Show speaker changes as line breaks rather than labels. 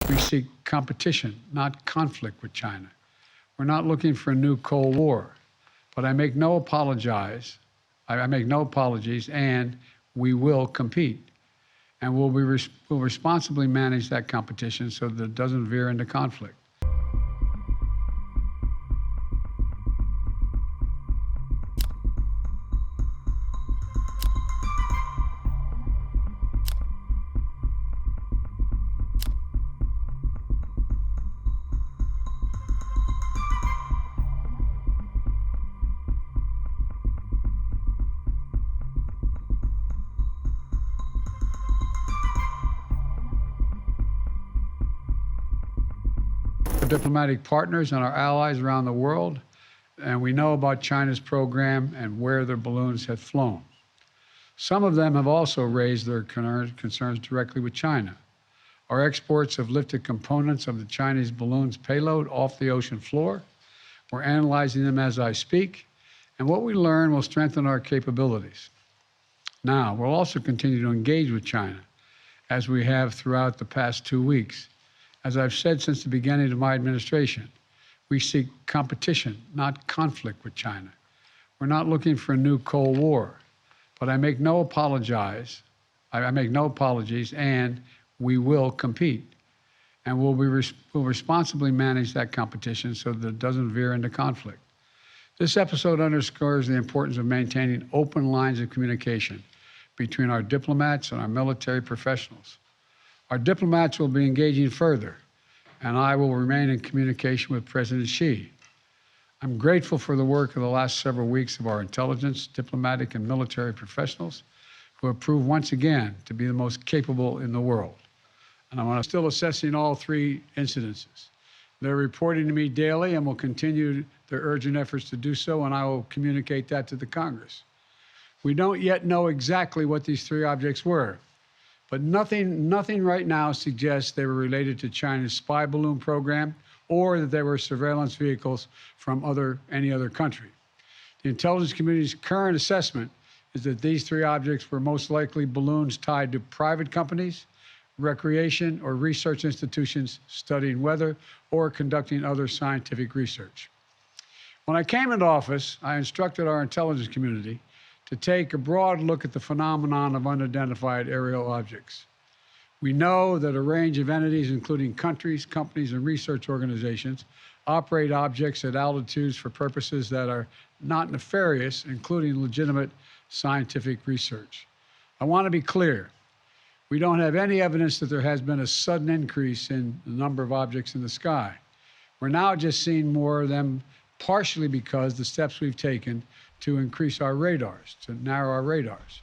We seek competition, not conflict with China. We're not looking for a new Cold War, but I make no apologies, and we will compete. And we'll responsibly manage that competition so that it doesn't veer into conflict. Diplomatic partners and our allies around the world, and we know about China's program and where their balloons have flown. Some of them have also raised their concerns directly with China. Our exports have lifted components of the Chinese balloon's payload off the ocean floor. We're analyzing them as I speak, and what we learn will strengthen our capabilities. Now, we'll also continue to engage with China, as we have throughout the past 2 weeks. As I've said since the beginning of my administration, we seek competition, not conflict with China. We're not looking for a new Cold War, but I make no apologies, and we will compete. And we'll responsibly manage that competition so that it doesn't veer into conflict. This episode underscores the importance of maintaining open lines of communication between our diplomats and our military professionals. Our diplomats will be engaging further, and I will remain in communication with President Xi. I'm grateful for the work of the last several weeks of our intelligence, diplomatic, and military professionals who have proved once again to be the most capable in the world. And I'm still assessing all 3 incidences. They're reporting to me daily and will continue their urgent efforts to do so, and I will communicate that to the Congress. We don't yet know exactly what these 3 objects were, but nothing right now suggests they were related to China's spy balloon program or that they were surveillance vehicles from any other country. The intelligence community's current assessment is that these 3 objects were most likely balloons tied to private companies, recreation or research institutions studying weather or conducting other scientific research. When I came into office, I instructed our intelligence community to take a broad look at the phenomenon of unidentified aerial objects. We know that a range of entities, including countries, companies, and research organizations, operate objects at altitudes for purposes that are not nefarious, including legitimate scientific research. I want to be clear. We don't have any evidence that there has been a sudden increase in the number of objects in the sky. We're now just seeing more of them, partially because the steps we've taken to increase our radars, to narrow our radars.